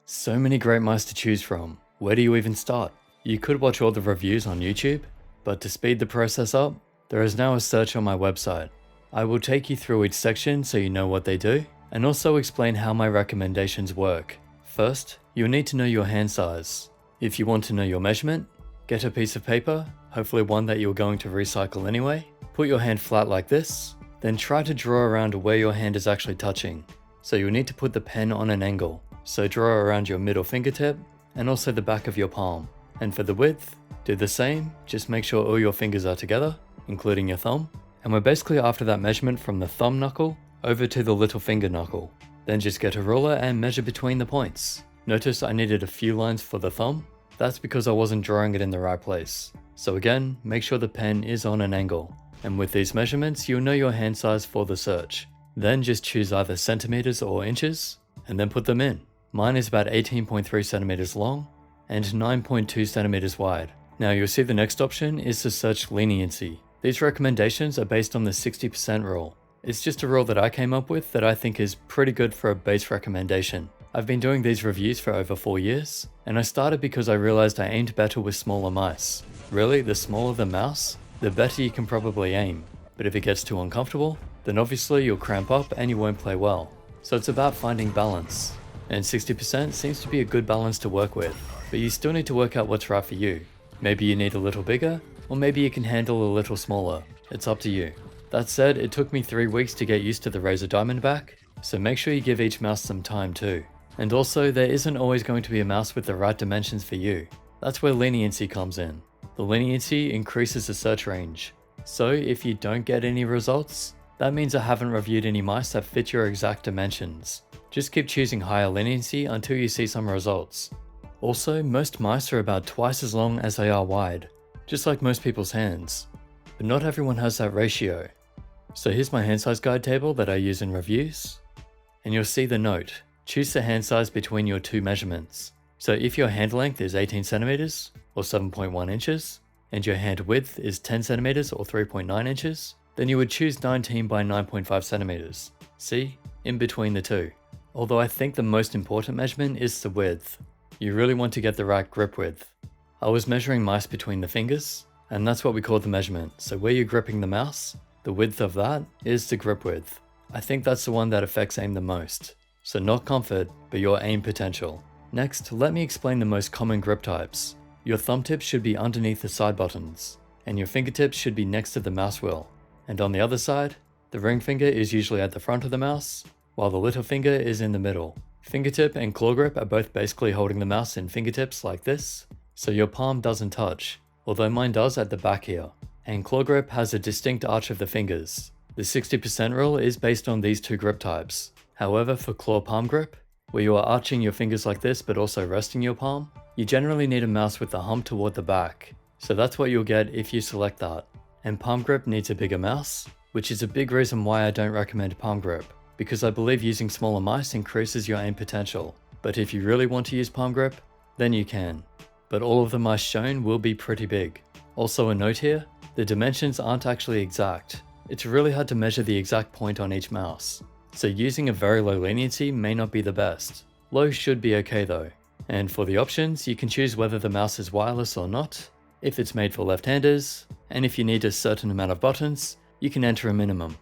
So many great mice to choose from. Where do you even start? You could watch all the reviews on YouTube, but to speed the process up, there is now a search on my website. I will take you through each section so you know what they do, and also explain how my recommendations work. First, you'll need to know your hand size. If you want to know your measurement, get a piece of paper, hopefully one that you're going to recycle anyway. Put your hand flat like this, then try to draw around where your hand is actually touching. So you'll need to put the pen on an angle. So draw around your middle fingertip and also the back of your palm. And for the width, do the same, just make sure all your fingers are together, including your thumb. And we're basically after that measurement from the thumb knuckle over to the little finger knuckle. Then just get a ruler and measure between the points. Notice I needed a few lines for the thumb. That's because I wasn't drawing it in the right place. So again, make sure the pen is on an angle. And with these measurements, you'll know your hand size for the search. Then just choose either centimeters or inches, and then put them in. Mine is about 18.3 centimeters long and 9.2 centimeters wide. Now you'll see the next option is to search leniency. These recommendations are based on the 60% rule. It's just a rule that I came up with that I think is pretty good for a base recommendation. I've been doing these reviews for over 4 years, and I started because I realized I aimed better with smaller mice. Really, the smaller the mouse, the better you can probably aim. But if it gets too uncomfortable, then obviously you'll cramp up and you won't play well. So it's about finding balance. And 60% seems to be a good balance to work with, but you still need to work out what's right for you. Maybe you need a little bigger, or maybe you can handle a little smaller. It's up to you. That said, it took me 3 weeks to get used to the Razor Diamondback, so make sure you give each mouse some time too. And also, there isn't always going to be a mouse with the right dimensions for you. That's where leniency comes in. The leniency increases the search range. So if you don't get any results, that means I haven't reviewed any mice that fit your exact dimensions. Just keep choosing higher leniency until you see some results. Also, most mice are about twice as long as they are wide, just like most people's hands. But not everyone has that ratio. So here's my hand size guide table that I use in reviews. And you'll see the note. Choose the hand size between your two measurements. So if your hand length is 18 centimeters or 7.1 inches, and your hand width is 10 centimeters or 3.9 inches, then you would choose 19 by 9.5 centimeters. See? In between the two. Although I think the most important measurement is the width. You really want to get the right grip width. I was measuring mice between the fingers, and that's what we call the measurement. So where you're gripping the mouse, the width of that is the grip width. I think that's the one that affects aim the most. So not comfort, but your aim potential. Next, let me explain the most common grip types. Your thumb tip should be underneath the side buttons, and your fingertips should be next to the mouse wheel. And on the other side, the ring finger is usually at the front of the mouse, while the little finger is in the middle. Fingertip and claw grip are both basically holding the mouse in fingertips like this, so your palm doesn't touch, although mine does at the back here. And claw grip has a distinct arch of the fingers. The 60% rule is based on these two grip types. However, for claw palm grip, where you are arching your fingers like this but also resting your palm, you generally need a mouse with the hump toward the back. So that's what you'll get if you select that. And palm grip needs a bigger mouse, which is a big reason why I don't recommend palm grip, because I believe using smaller mice increases your aim potential. But if you really want to use palm grip, then you can. But all of the mice shown will be pretty big. Also a note here, the dimensions aren't actually exact. It's really hard to measure the exact point on each mouse. So using a very low leniency may not be the best. Low should be okay though. And for the options, you can choose whether the mouse is wireless or not, if it's made for left-handers, and if you need a certain amount of buttons, you can enter a minimum.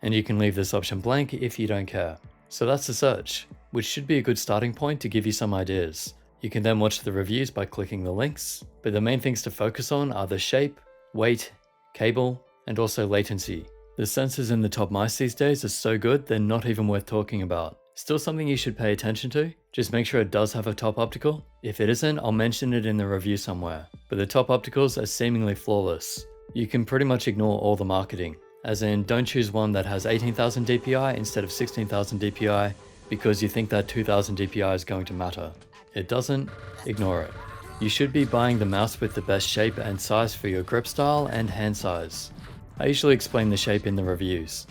And you can leave this option blank if you don't care. So that's the search, which should be a good starting point to give you some ideas. You can then watch the reviews by clicking the links, but the main things to focus on are the shape, weight, cable, and also latency. The sensors in the top mice these days are so good they're not even worth talking about. Still something you should pay attention to, just make sure it does have a top optical. If it isn't, I'll mention it in the review somewhere. But the top opticals are seemingly flawless. You can pretty much ignore all the marketing. As in, don't choose one that has 18,000 dpi instead of 16,000 dpi because you think that 2,000 dpi is going to matter. It doesn't, ignore it. You should be buying the mouse with the best shape and size for your grip style and hand size. I usually explain the shape in the reviews.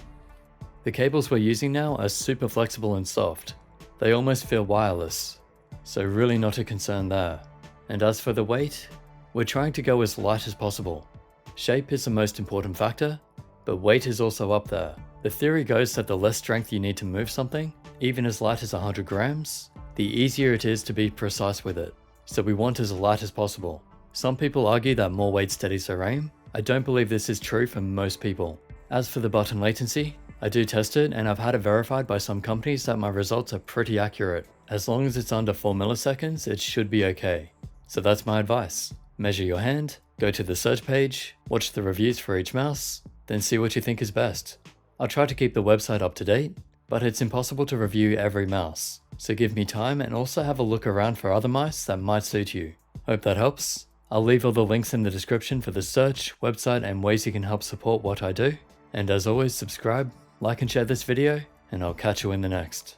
The cables we're using now are super flexible and soft. They almost feel wireless, so really not a concern there. And as for the weight, we're trying to go as light as possible. Shape is the most important factor, but weight is also up there. The theory goes that the less strength you need to move something, even as light as 100 grams, the easier it is to be precise with it. So we want as light as possible. Some people argue that more weight steadies their aim. I don't believe this is true for most people. As for the button latency, I do test it and I've had it verified by some companies that my results are pretty accurate. As long as it's under 4 milliseconds, it should be okay. So that's my advice. Measure your hand, go to the search page, watch the reviews for each mouse, then see what you think is best. I'll try to keep the website up to date, but it's impossible to review every mouse. So give me time and also have a look around for other mice that might suit you. Hope that helps. I'll leave all the links in the description for the search, website, and ways you can help support what I do. And as always, subscribe, like and share this video, and I'll catch you in the next.